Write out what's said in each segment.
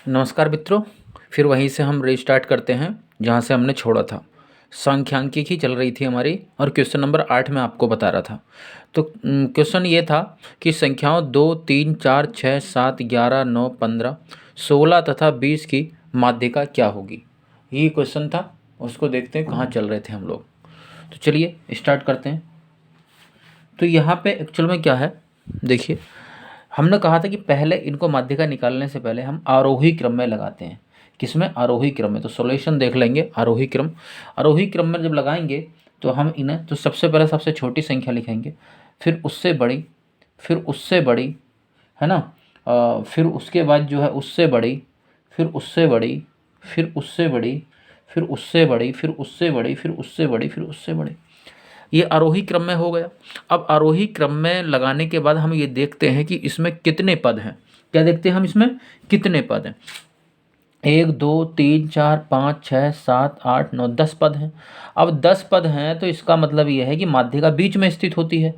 नमस्कार मित्रों। फिर वहीं से हम रीस्टार्ट करते हैं जहाँ से हमने छोड़ा था। सांख्यिकी चल रही थी हमारी और क्वेश्चन नंबर 8 में आपको बता रहा था। तो क्वेश्चन ये था कि संख्याओं 2, 3, 4, 6, 7, 11, 9, 15, 16 तथा 20 की माध्यिका क्या होगी, यही क्वेश्चन था। उसको देखते हैं कहाँ चल रहे थे हम लोग। तो चलिए स्टार्ट करते हैं। तो यहाँ पे एक्चुअल में क्या है, देखिए हमने कहा था कि पहले इनको माध्यिका निकालने से पहले हम आरोही क्रम में लगाते हैं। किसमें? आरोही क्रम में। तो सॉल्यूशन देख लेंगे आरोही क्रम। आरोही क्रम में जब लगाएंगे तो हम इन्हें, तो सबसे पहले सबसे छोटी संख्या लिखेंगे, फिर उससे बड़ी, फिर उससे बड़ी, है ना। फिर उसके बाद जो है उससे बड़ी, फिर उससे बड़ी, फिर उससे बड़ी, फिर उससे बड़ी, फिर उससे बड़ी, फिर उससे बड़ी, फिर उससे बड़ी। ये आरोही क्रम में हो गया। अब आरोही क्रम में लगाने के बाद हम ये देखते हैं कि इसमें कितने पद हैं। क्या देखते हैं हम? इसमें कितने पद हैं? 1, 2, 3, 4, 5, 6, 7, 8, 9, 10 पद हैं। अब 10 पद हैं तो इसका मतलब ये है कि माध्यिका बीच में स्थित होती है।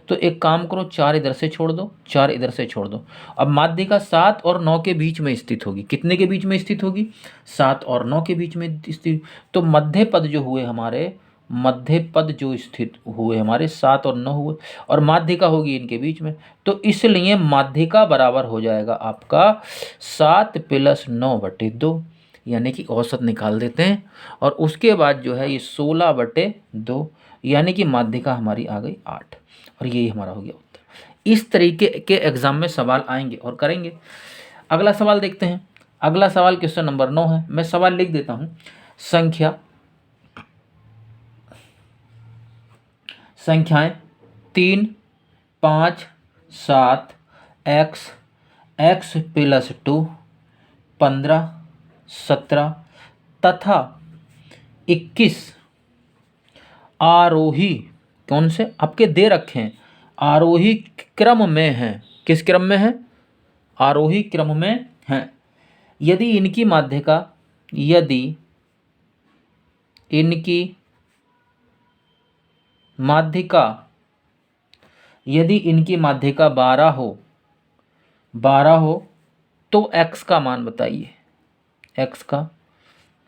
तो एक काम करो, 4 इधर से छोड़ दो, 4 इधर से छोड़ दो। अब माध्यिका 7 और 9 के बीच में स्थित होगी। कितने के बीच में स्थित होगी? 7 और 9 के बीच में स्थित। तो मध्य पद जो हुए हमारे, मध्य पद जो स्थित हुए हमारे 7 और 9 हुए, और माध्यिका होगी इनके बीच में। तो इसलिए माध्यिका बराबर हो जाएगा आपका 7 + 9/2, यानी कि औसत निकाल देते हैं। और उसके बाद जो है ये 16/2, यानी कि माध्यिका हमारी आ गई 8। और यही हमारा हो गया उत्तर। इस तरीके के एग्जाम में सवाल आएंगे और करेंगे। अगला सवाल देखते हैं। अगला सवाल क्वेश्चन नंबर 9 है। मैं सवाल लिख देता हूँ। संख्याएं 3, 5, 7, x, x + 2, 15, 17 तथा 21 आरोही, कौन से आपके दे रखे हैं, आरोही क्रम में हैं। किस क्रम में है? आरोही क्रम में हैं। यदि इनकी माध्यिका, यदि इनकी माध्यिका, यदि इनकी माध्यिका 12 हो, 12 हो तो x का मान बताइए। x का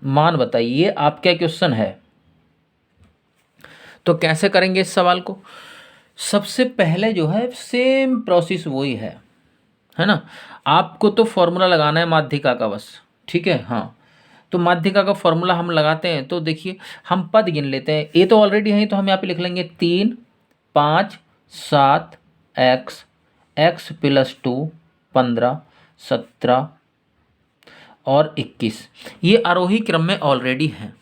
मान बताइए, ये आपका क्वेश्चन है। तो कैसे करेंगे इस सवाल को? सबसे पहले जो है सेम प्रोसेस वही है ना। आपको तो फॉर्मूला लगाना है माध्यिका का बस, ठीक है। हाँ, तो माध्यिका का फॉर्मूला हम लगाते हैं। तो देखिए हम पद गिन लेते हैं। ये तो ऑलरेडी है, तो हम यहाँ पे लिख लेंगे 3, 5, 7, x, x + 2, 15, 17 और 21। ये आरोही क्रम में ऑलरेडी है।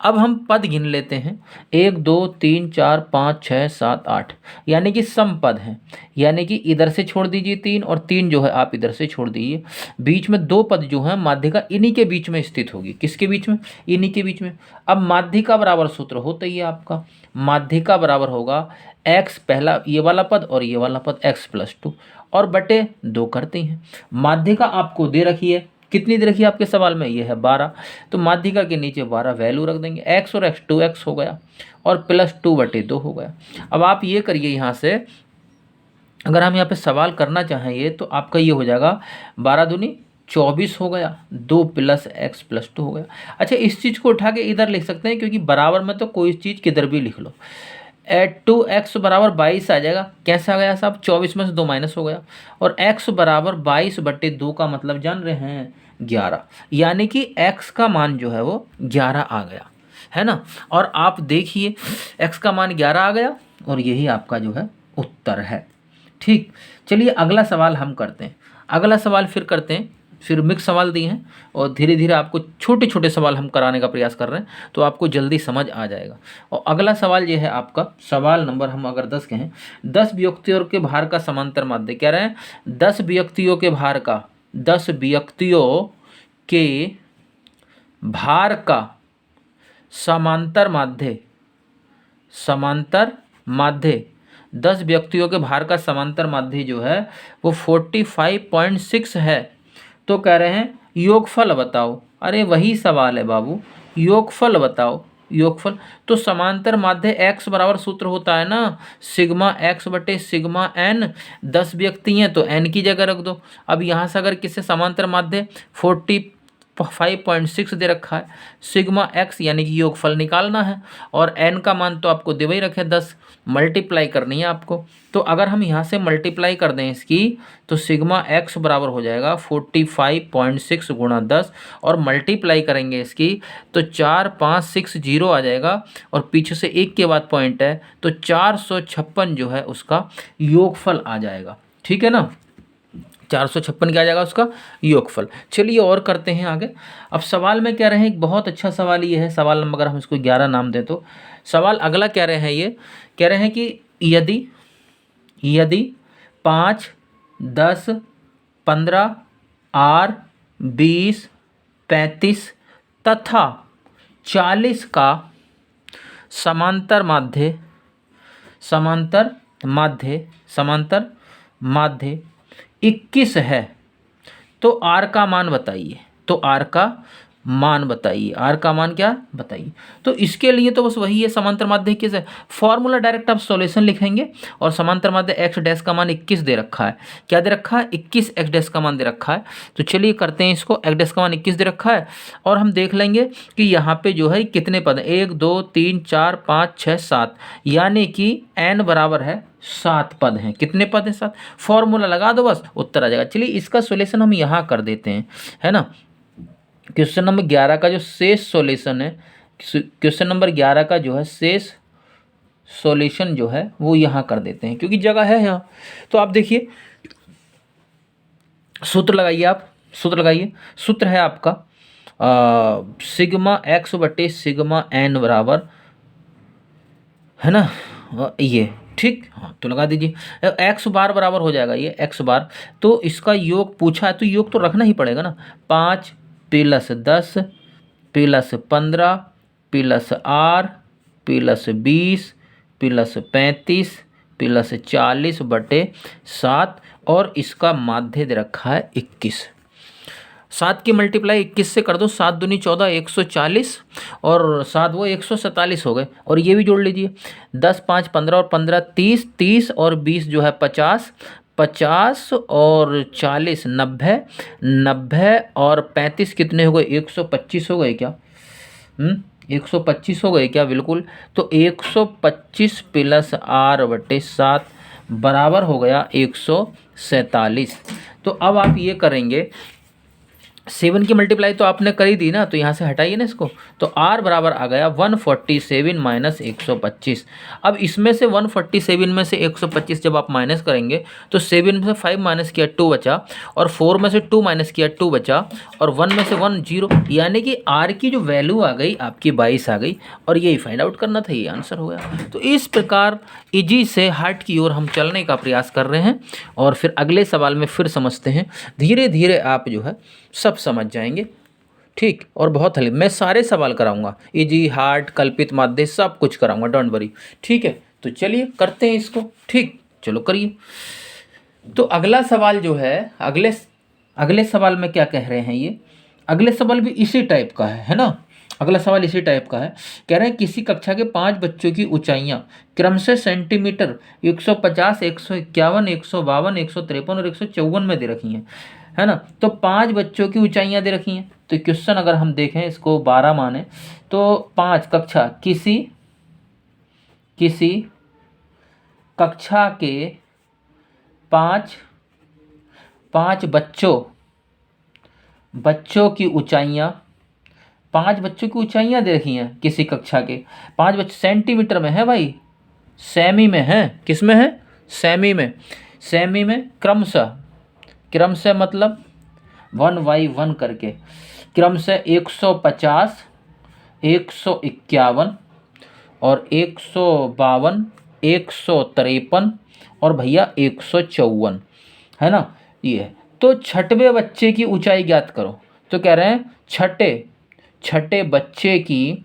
अब हम पद गिन लेते हैं। 1, 2, 3, 4, 5, 6, 7, 8, यानी कि सम पद हैं। यानी कि इधर से छोड़ दीजिए 3, और 3 जो है आप इधर से छोड़ दीजिए। बीच में 2 पद जो हैं माध्यिका इन्हीं के बीच में स्थित होगी। किसके बीच में? इन्हीं के बीच में। अब माध्यिका बराबर सूत्र होता ही है आपका। माध्यिका बराबर होगा x, पहला ये वाला पद और ये वाला पद, x + 2 और बटे 2 करते हैं। माध्यिका आपको दे रखी है, कितनी दे रखी है आपके सवाल में? ये है 12। तो माध्यिका के नीचे 12 वैल्यू रख देंगे। x और x 2x हो गया और +2/2 हो गया। अब आप ये करिए, यहाँ से अगर हम यहाँ पे सवाल करना चाहेंगे तो आपका ये हो जाएगा 12 दूनी 24 हो गया, 2 + x + 2 हो गया। अच्छा, इस चीज़ को उठा के इधर लिख सकते हैं, क्योंकि बराबर में तो कोई चीज़ किधर भी लिख लो। 2x = 22 आ जाएगा। कैसे आ गया साहब? 24 में से 2 माइनस हो गया। और x = 22/2 का मतलब जान रहे हैं? 11। यानी कि x का मान जो है वो 11 आ गया, है ना। और आप देखिए x का मान 11 आ गया और यही आपका जो है उत्तर है। ठीक, चलिए अगला सवाल हम करते हैं। अगला सवाल फिर करते हैं। फिर मिक्स सवाल दिए हैं और धीरे धीरे आपको छोटे छोटे सवाल हम कराने का प्रयास कर रहे हैं, तो आपको जल्दी समझ आ जाएगा। और अगला सवाल ये है आपका, सवाल नंबर हम अगर 10 कहें, 10 व्यक्तियों के भार का समांतर माध्य, कह रहे हैं 10 व्यक्तियों के भार का, 10 व्यक्तियों के भार का समांतर माध्य, समांतर माध्य 10 व्यक्तियों के भार का समांतर माध्य जो है वो 45.6 है। तो कह रहे हैं योगफल बताओ। अरे वही सवाल है बाबू, योगफल बताओ। योगफल। तो समांतर माध्य x बराबर सूत्र होता है ना सिग्मा x बटे सिग्मा n। 10 व्यक्ति हैं तो n की जगह रख दो। अब यहाँ से अगर किसी समांतर माध्य 45.6 दे रखा है, सिग्मा x यानी कि योगफल निकालना है और n का मान तो आपको दे ही रखे 10, मल्टीप्लाई करनी है आपको। तो अगर हम यहाँ से मल्टीप्लाई कर दें इसकी तो सिग्मा x बराबर हो जाएगा 45.6 गुणा 10 और मल्टीप्लाई करेंगे इसकी तो 4560 आ जाएगा और पीछे से एक के बाद पॉइंट है तो 456 जो है उसका योगफल आ जाएगा। ठीक है ना, 456 क्या आ जाएगा उसका योगफल। चलिए और करते हैं आगे। अब सवाल में कह रहे हैं, एक बहुत अच्छा सवाल ये है, सवाल नंबर अगर हम इसको 11 नाम दें तो सवाल अगला कह रहे हैं, ये कह रहे हैं कि यदि 5, 10, 15, R, 20, 35 तथा 40 का समांतर माध्य 21 है तो R का मान बताइए। तो R का मान बताइए, R का मान क्या बताइए। तो इसके लिए तो बस वही है, समांतर माध्य 21 है। फॉर्मूला डायरेक्ट आप सॉल्यूशन लिखेंगे और समांतर माध्य x डैश का मान 21 दे रखा है। क्या दे रखा है? 21 x डैश का मान दे रखा है। तो चलिए करते हैं इसको, x डैश का मान 21 दे रखा है और हम देख लेंगे कि यहाँ पे जो है कितने पद हैं, 1 2 3 4 5 6 7, यानी कि n बराबर है 7 पद हैं। कितने पद हैं? 7। फॉर्मूला लगा दो बस उत्तर आ जाएगा। चलिए इसका सॉल्यूशन हम यहाँ कर देते हैं, है ना। क्वेश्चन नंबर 11 का जो शेष सॉल्यूशन है, क्वेश्चन नंबर 11 का जो है शेष सॉल्यूशन जो है वो यहाँ कर देते हैं क्योंकि जगह है यहाँ। तो आप देखिए सूत्र लगाइए, आप सूत्र लगाइए। सूत्र है आपका सिग्मा x बटे सिग्मा n बराबर, है ना, ये ठीक। हाँ तो लगा दीजिए x बार बराबर हो जाएगा ये x बार। तो इसका योग पूछा है तो योग तो रखना ही पड़ेगा ना। 5 + 10 + 15 + R + 20 + 35 + 40 बटे 7 और इसका माध्य दे रखा है 21। 7 की मल्टीप्लाई 21 से कर दो, 7 दूनी 14, 140 और 7 वो 147 हो गए। और ये भी जोड़ लीजिए, 10 5 15 और 15 30, 30 और 20 जो है 50, 50 और 40 90, 90 और 35 कितने हो गए? 125 हो गए क्या? 125 हो गए क्या? बिल्कुल। तो 125 + R बटे 7 बराबर हो गया 147। तो अब आप ये करेंगे, 7 की मल्टीप्लाई तो आपने कर ही दी ना, तो यहाँ से हटाइए ना इसको। तो R बराबर आ गया 147 - 125। अब इसमें से 147 में से 125 जब आप माइनस करेंगे तो 7 में से 5 माइनस किया 2 बचा और 4 में से 2 माइनस किया 2 बचा और 1 में से 1 0, यानी कि R की जो वैल्यू आ गई आपकी 22 आ गई और यही फाइंड आउट करना था, ये आंसर हो गया। तो इस प्रकार इजी से हार्ट की ओर हम चलने का प्रयास कर रहे हैं और फिर अगले सवाल में फिर समझते हैं। धीरे धीरे आप जो है सब समझ जाएंगे, ठीक। और बहुत हल्के, मैं सारे सवाल कराऊंगा, इजी हार्ड कल्पित माध्य सब कुछ कराऊंगा, डोंट वरी, ठीक है। तो चलिए करते हैं इसको, ठीक, चलो करिए। तो अगला सवाल जो है, अगले सवाल में क्या कह रहे हैं, ये अगले सवाल भी इसी टाइप का है ना। अगला सवाल इसी टाइप का है, कह रहे हैं किसी कक्षा के 5 बच्चों की ऊंचाइयां क्रमशः सेंटीमीटर 150, 151, 152, 153 और 154 में दे रखी हैं, है ना। तो 5 बच्चों की ऊंचाइयां दे रखी हैं। तो क्वेश्चन अगर हम देखें, इसको 12 माने तो 5 कक्षा, किसी कक्षा के 5 बच्चों की ऊंचाइयां, 5 बच्चों की ऊंचाइयां दे रखी हैं किसी कक्षा के। 5 बच्चे सेंटीमीटर में है भाई, सेमी में है, किस में है? सेमी में। सेमी में क्रमशः मतलब 1/1 करके क्रमशः 150, 151 और 152, 153 और भैया 154, है ना, ये है। तो छठवें बच्चे की ऊंचाई ज्ञात करो। तो कह रहे हैं छठे बच्चे की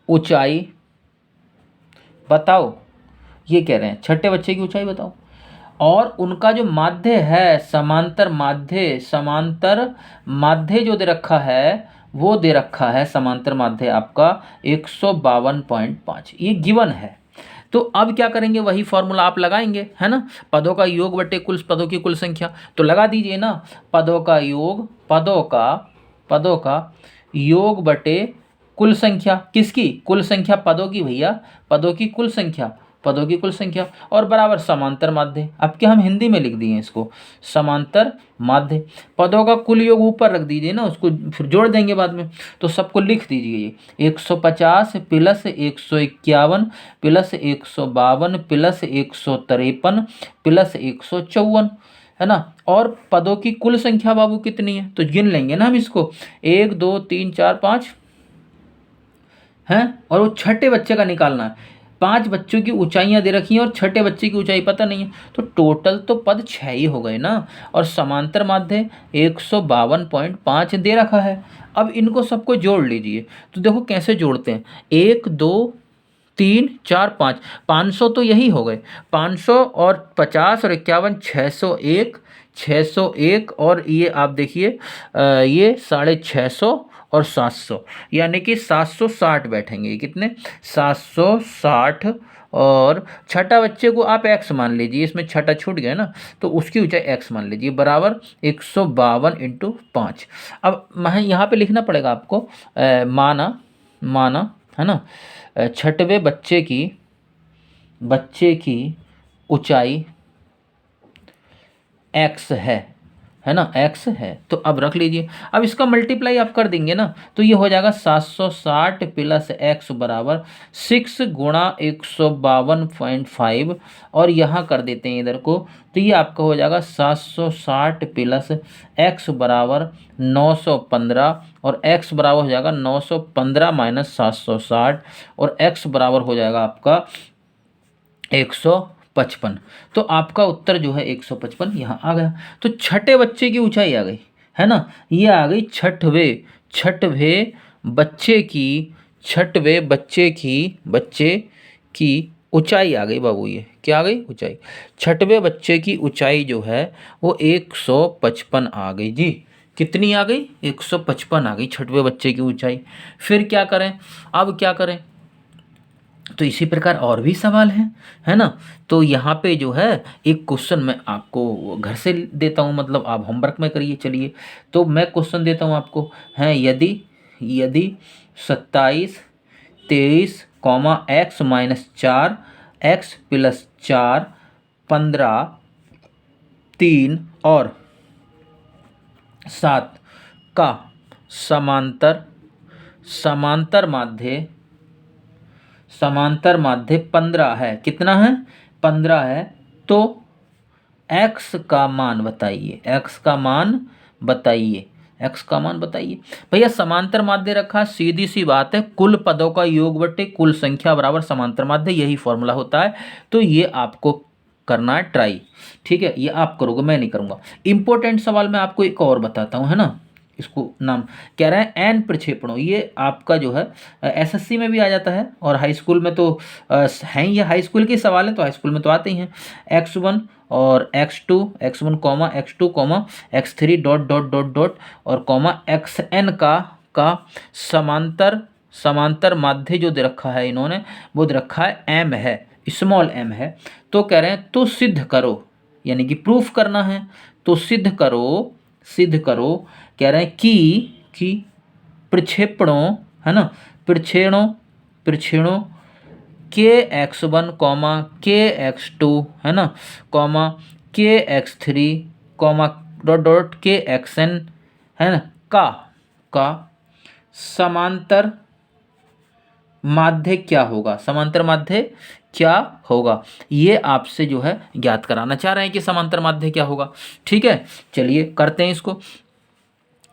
ऊंचाई बताओ, ये कह रहे हैं छठे बच्चे की ऊंचाई बताओ। और उनका जो माध्य है, समांतर माध्य जो दे रखा है वो दे रखा है समांतर माध्य आपका 152.5, ये गिवन है। तो अब क्या करेंगे, वही फॉर्मूला आप लगाएंगे, है ना, पदों का योग बटे कुल पदों की कुल संख्या। तो लगा दीजिए ना, पदों का योग, पदों का योग बटे कुल संख्या, किसकी, कुल संख्या पदों की भैया, पदों की कुल संख्या, पदों की कुल संख्या, और बराबर समांतर माध्य। अब क्या हम हिंदी में लिख दिए इसको, समांतर माध्य। पदों का कुल योग ऊपर रख दीजिए ना, उसको फिर जोड़ देंगे बाद में। तो सबको लिख दीजिए, 150 प्लस 151 प्लस 152 प्लस 153 प्लस 154, है ना। और पदों की कुल संख्या बाबू कितनी है, तो गिन लेंगे ना हम इसको, 1 2 3 4 5 हैं, और वो छठे बच्चे का निकालना है। 5 बच्चों की ऊंचाइयां दे रखी हैं और छठे बच्चे की ऊंचाई पता नहीं है, तो टोटल तो पद 6 ही हो गए ना। और समांतर माध्य 152.5 दे रखा है। अब इनको सबको जोड़ लीजिए। तो देखो कैसे जोड़ते हैं, 1 2 3 4 5, 500 तो यही हो गए, 500 और 50 और 51, 601, 601, और ये आप देखिए ये 650 और 700, यानी कि 760 बैठेंगे। कितने, 760। और छठा बच्चे को आप x मान लीजिए, इसमें छठा छूट गया ना, तो उसकी ऊंचाई x मान लीजिए, बराबर 152 × 5। अब यहाँ पे लिखना पड़ेगा आपको, माना, है ना, छठवें बच्चे की ऊंचाई x है ना, x है। तो अब रख लीजिए, अब इसका मल्टीप्लाई आप कर देंगे ना, तो ये हो जाएगा 760 प्लस x बराबर 6 गुणा 152.5, और यहाँ कर देते हैं इधर को, तो ये आपका हो जाएगा 760 प्लस x बराबर 915, और x बराबर हो जाएगा 915 माइनस 760, और x बराबर हो जाएगा आपका 155। तो आपका उत्तर जो है 155 यहाँ आ गया। तो छठे बच्चे की ऊंचाई आ गई, है ना, ये आ गई छठवें बच्चे की ऊंचाई आ गई बाबू। ये क्या आ गई, ऊंचाई। छठवें बच्चे की ऊंचाई जो है वो 155 आ गई जी। कितनी आ गई, 155 आ गई छठवें बच्चे की ऊंचाई। फिर क्या करें, अब क्या करें, तो इसी प्रकार और भी सवाल हैं, है ना। तो यहाँ पे जो है एक क्वेश्चन मैं आपको घर से देता हूँ, मतलब आप होमवर्क में करिए। चलिए, तो मैं क्वेश्चन देता हूँ आपको, हैं, यदि 27 23 x माइनस 4 x प्लस 4 15 3 और 7 का समांतर माध्य 15 है, कितना है, 15 है, तो x का मान बताइए, x का मान बताइए भैया। समांतर माध्य रखा, सीधी सी बात है, कुल पदों का योग बटे कुल संख्या बराबर समांतर माध्य, यही फॉर्मूला होता है। तो ये आपको करना है ट्राई, ठीक है, ये आप करोगे, मैं नहीं करूँगा। इंपॉर्टेंट सवाल मैं आपको एक और बताता हूँ, है ना, इसको नाम कह रहे हैं एन प्रक्षेपणों। ये आपका जो है एसएससी में भी आ जाता है, और हाई स्कूल में तो हैं, ये हाई स्कूल के सवाल हैं, तो हाई स्कूल में तो आते ही हैं। x1 और x2, x1 comma x2 comma x3 dot dot dot dot और कॉमा xn का समांतर माध्य जो दे रखा है इन्होंने, वो दे रखा है m है, स्मॉल m है। तो कह रहे हैं तो सिद्ध करो, यानी कि प्रूफ करना है, तो सिद्ध करो, कह रहे हैं कि प्रक्षेपणों, है ना, प्रक्षेपणों kx1 कॉमा kx2, है ना, comma kx3 comma dot dot kxn, है ना, का समांतर माध्य क्या होगा, ये आपसे जो है ज्ञात कराना चाह रहे हैं कि समांतर माध्य क्या होगा। ठीक है, चलिए करते हैं इसको।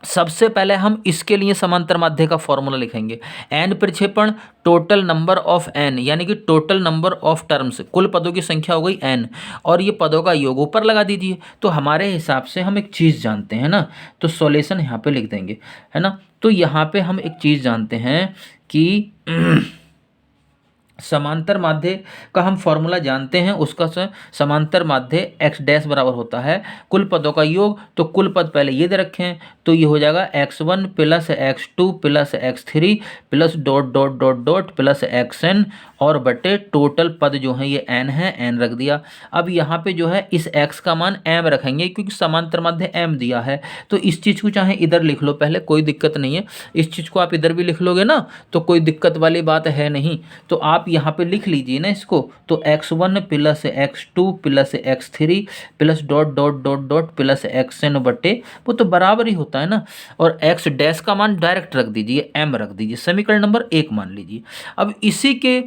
सबसे पहले हम इसके लिए समांतर माध्य का फॉर्मूला लिखेंगे। एन प्रक्षेपण टोटल नंबर ऑफ एन, यानी कि टोटल नंबर ऑफ टर्म्स, कुल पदों की संख्या हो गई एन, और ये पदों का योग ऊपर लगा दीजिए। तो हमारे हिसाब से हम एक चीज़ जानते हैं ना, तो सॉल्यूशन यहाँ पे लिख देंगे, है ना। तो यहाँ पे हम एक चीज़ जानते हैं कि समांतर माध्य का हम फॉर्मूला जानते हैं, उसका समांतर माध्य एक्स डैश बराबर होता है कुल पदों का योग। तो कुल पद पहले ये दे रखे हैं, तो ये हो जाएगा x1 plus x2 plus x3 plus dot dot dot dot plus xn और बटे टोटल पद जो है ये n है, n रख दिया। अब यहाँ पे जो है इस x का मान m रखेंगे क्योंकि समांतर माध्य m दिया है, तो इस चीज़ को चाहे इधर लिख लो पहले, कोई दिक्कत नहीं है। इस चीज़ को आप इधर भी लिख लोगे ना तो कोई दिक्कत वाली बात है नहीं। तो आप यहाँ पे लिख लीजिए ना इसको, तो x1 plus x2 plus x3 plus dot dot dot dot plus xn बटे, वो तो बराबर ही होता है ना। और x डैश का मान डायरेक्ट रख दीजिए, m रख दीजिए, समीकरण नंबर 1 मान लीजिए। अब इसी के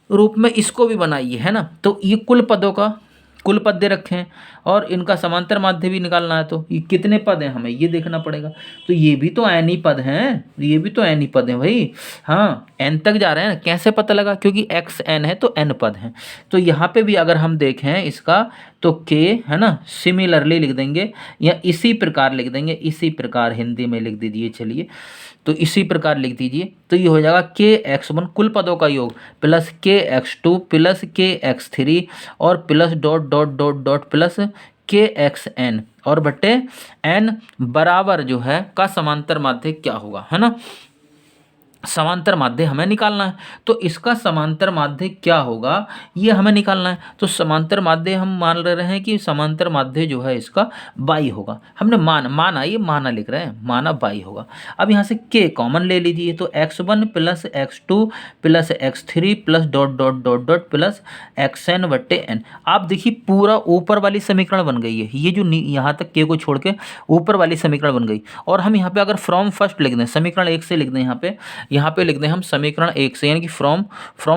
रूप में इसको भी बनाइए, है ना। तो ये कुल पदों का कुल पद दे रखे हैं और इनका समांतर माध्य भी निकालना है, तो ये कितने पद हैं हमें ये देखना पड़ेगा। तो ये भी तो एन ही पद हैं, ये भी तो एन ही पद हैं भाई। हाँ, एन तक जा रहे हैं, कैसे पता लगा, क्योंकि एक्स एन है तो एन पद हैं। तो यहाँ पे भी अगर हम देखें इसका तो के, है ना, सिमिलरली लिख देंगे या इसी प्रकार लिख देंगे, इसी प्रकार हिंदी में लिख दीजिए। चलिए, तो इसी प्रकार लिख दीजिए, तो ये हो जाएगा के x1 कुल पदों का योग प्लस के x2 प्लस के x3 और plus dot dot dot dot plus के xn और बटे n बराबर जो है का समांतर माध्य क्या होगा, है ना। समांतर माध्य हमें निकालना है, तो इसका समांतर माध्य क्या होगा ये हमें निकालना है। तो समांतर माध्य हम मान ले रहे हैं कि समांतर माध्य जो है इसका बाई होगा। हमने माना, ये माना लिख रहे हैं, माना बाई होगा। अब यहाँ से के कॉमन ले लीजिए, तो x1 plus x2 plus x3 plus dot dot dot dot plus xn बट्टे n। आप देखिए पूरा ऊपर वाली समीकरण बन गई है, ये जो यहाँ तक के को छोड़ के ऊपर वाली समीकरण बन गई। और हम यहाँ पे अगर फ्रॉम फर्स्ट लिख दें, समीकरण 1 से लिख दें, यहाँ पे लिख दें हम समीकरण 1 से, यानी कि फ्रॉम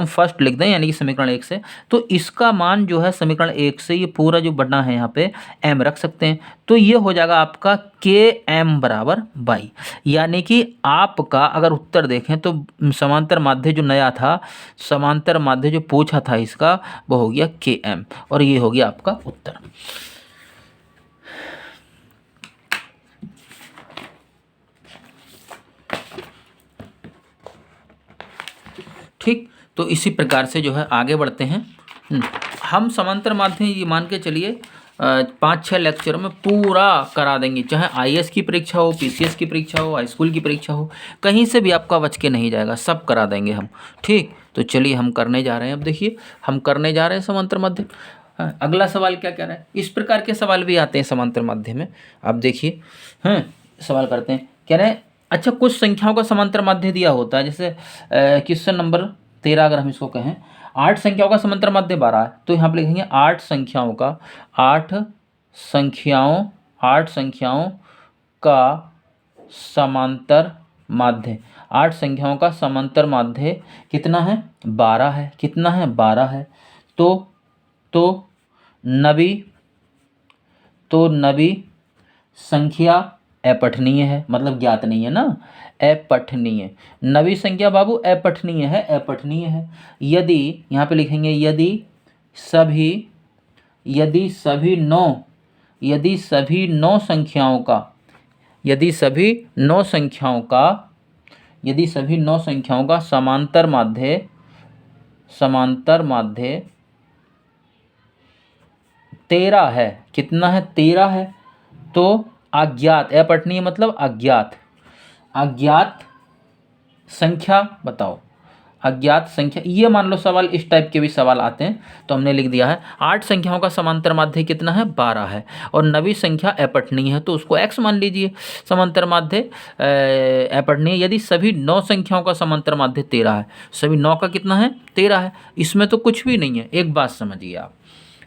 फर्स्ट लिख दें, यानी कि समीकरण 1 से, तो इसका मान जो है समीकरण 1 से ये पूरा जो बना है यहाँ पे m रख सकते हैं। तो ये हो जाएगा आपका के m बराबर बाई। यानी कि आपका अगर उत्तर देखें तो समांतर माध्य जो नया था, समांतर माध्य जो पूछा था इसका, वो हो गया के m और ये हो गया आपका उत्तर। ठीक, तो इसी प्रकार से जो है आगे बढ़ते हैं। हम समांतर माध्य ये मान के चलिए 5-6 लेक्चरों में पूरा करा देंगे, चाहे आईएएस की परीक्षा हो, पीसीएस की परीक्षा हो, हाई स्कूल की परीक्षा हो, कहीं से भी आपका बच के नहीं जाएगा, सब करा देंगे हम। ठीक, तो चलिए हम करने जा रहे हैं। अब देखिए हम करने जा रहे हैं समांतर माध्य। अगला सवाल क्या कह रहा है, इस प्रकार के सवाल भी आते हैं समांतर माध्य में। आप देखिए, सवाल करते हैं, कह रहे हैं अच्छा कुछ संख्याओं का समांतर माध्य दिया होता है, जैसे क्वेश्चन नंबर 13 अगर हम इसको कहें, 8 संख्याओं का समांतर माध्य 12 है, तो यहाँ पे लिखेंगे 8 संख्याओं का समांतर माध्य, 8 संख्याओं का समांतर माध्य कितना है, 12 है। कितना है, 12 है। तो नवी संख्या अपठनीय है, मतलब ज्ञात नहीं है ना, अपठनीय। नवी संख्या बाबू अपठनीय है, अपठनीय है। यदि यहाँ पे लिखेंगे यदि सभी नौ संख्याओं का समांतर माध्य 13 है। कितना है, 13 है। तो अज्ञात, अपठनीय मतलब अज्ञात संख्या बताओ, अज्ञात संख्या। ये मान लो सवाल, इस टाइप के भी सवाल आते हैं, तो हमने लिख दिया है 8 संख्याओं का समांतर माध्य कितना है, 12 है, और नवी संख्या अपठनीय है, तो उसको x मान लीजिए। समांतर माध्य अपठनीय यदि सभी 9 संख्याओं का समांतर माध्य 13 है, सभी 9 का कितना है, 13 है। इसमें तो कुछ भी नहीं है, एक बात समझिए आप,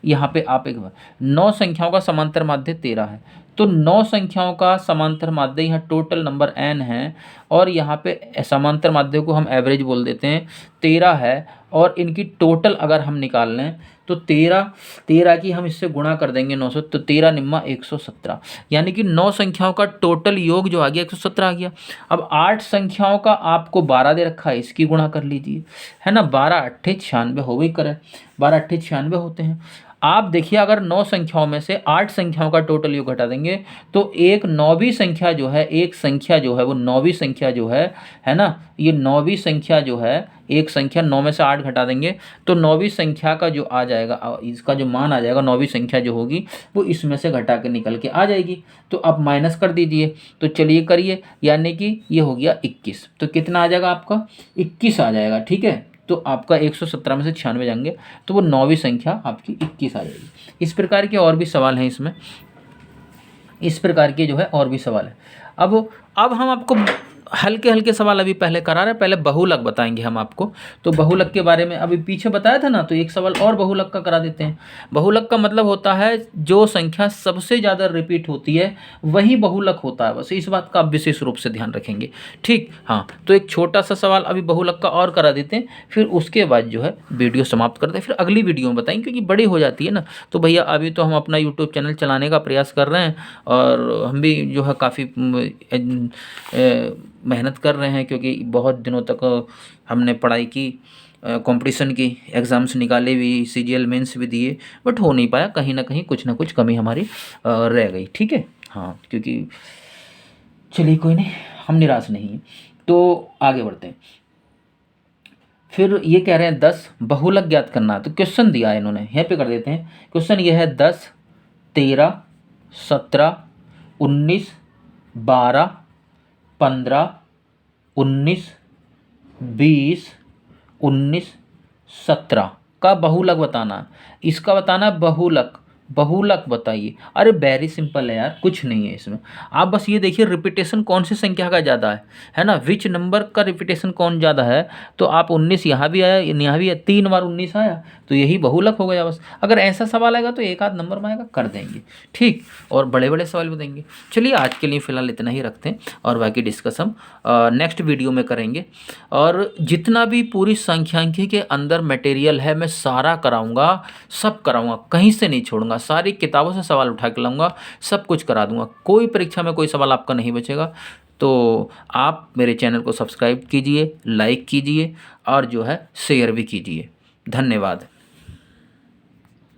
यहाँ पे आप एक बार 9 संख्याओं का समांतर माध्य 13 है, तो 9 संख्याओं का समांतर माध्य यहाँ टोटल नंबर n है, और यहाँ पे समांतर माध्य को हम एवरेज बोल देते हैं, 13 है, और इनकी टोटल अगर हम निकाल लें तो 13 की हम इससे गुणा कर देंगे 9 से, तो 13 निम्मा 117, यानी कि 9 संख्याओं का टोटल योग जो आ गया 117 आ गया। अब 8 संख्याओं का आपको 12 दे रखा है, इसकी गुणा कर लीजिए, है ना। 12 8 96 हो गई, करें 12 8 96 होते हैं। आप देखिए अगर 9 संख्याओं में से 8 संख्याओं का टोटल योग घटा देंगे तो एक 9वीं संख्या जो है, एक संख्या जो है वो 9वीं संख्या जो है ना, ये 9वीं संख्या जो है, एक संख्या 9 में से 8 घटा देंगे तो 9वीं संख्या का जो आ जाएगा, इसका जो मान आ जाएगा 9वीं संख्या जो होगी वो इसमें से घटा के निकल के आ जाएगी। तो आप माइनस कर दीजिए, तो चलिए करिए, यानी कि ये हो गया 21। तो कितना आ जाएगा आपका, 21 आ जाएगा। ठीक है, तो आपका 117 में से 96 जाएंगे तो वो 9वीं संख्या आपकी 21 आ जाएगी। इस प्रकार के और भी सवाल हैं इसमें, इस प्रकार के जो है और भी सवाल है। अब हम आपको हल्के हल्के सवाल अभी पहले करा रहे हैं, पहले बहुलक बताएंगे हम आपको। तो बहुलक के बारे में अभी पीछे बताया था ना, तो एक सवाल और बहुलक का करा देते हैं। बहुलक का मतलब होता है जो संख्या सबसे ज़्यादा रिपीट होती है वही बहुलक होता है, बस इस बात का आप विशेष रूप से ध्यान रखेंगे। ठीक, हाँ, तो एक छोटा सा सवाल अभी बहुलक का और करा देते हैं, फिर उसके बाद जो है वीडियो समाप्त करते हैं, फिर अगली वीडियो में बताएंगे क्योंकि बड़ी हो जाती है ना। तो भैया अभी तो हम अपना यूट्यूब चैनल चलाने का प्रयास कर रहे हैं और हम भी जो है काफ़ी मेहनत कर रहे हैं, क्योंकि बहुत दिनों तक हमने पढ़ाई की, कंपटीशन की, एग्ज़ाम्स निकाले भी, CGL मेंस भी दिए, बट हो नहीं पाया, कहीं ना कहीं कुछ ना कुछ कमी हमारी रह गई। ठीक है, हाँ, क्योंकि चलिए कोई नहीं, हम निराश नहीं हैं। तो आगे बढ़ते हैं। फिर ये कह रहे हैं 10 बहुलक ज्ञात करना, तो क्वेश्चन दिया है इन्होंने, यहाँ पे कर देते हैं। क्वेश्चन ये है 10, 13, 17, 19, 12, 15, 19, 20, 19, 17 का बहुलक बताना है। इसका बताना है बहुलक, बहुलक बताइए। अरे वेरी सिंपल है यार, कुछ नहीं है इसमें। आप बस ये देखिए रिपीटेशन कौन सी संख्या का ज़्यादा है ना, विच नंबर का रिपीटेशन कौन ज़्यादा है। तो आप 19 यहाँ भी आया, यहाँ भी 3 बार 19 आया, तो यही बहुलक हो गया बस। अगर ऐसा सवाल आएगा तो एक आध नंबर में आएगा, कर देंगे। ठीक, और बड़े बड़े सवाल भी देंगे। चलिए आज के लिए फ़िलहाल इतना ही रखते हैं और बाकी डिस्कस हम नेक्स्ट वीडियो में करेंगे। और जितना भी पूरी सांख्यिकी के अंदर मटेरियल है मैं सारा कराऊंगा, सब कराऊंगा, कहीं से नहीं छोड़ूंगा, सारी किताबों से सवाल उठा के लाऊंगा, सब कुछ करा दूंगा, कोई परीक्षा में कोई सवाल आपका नहीं बचेगा। तो आप मेरे चैनल को सब्सक्राइब कीजिए, लाइक कीजिए और जो है शेयर भी कीजिए। धन्यवाद।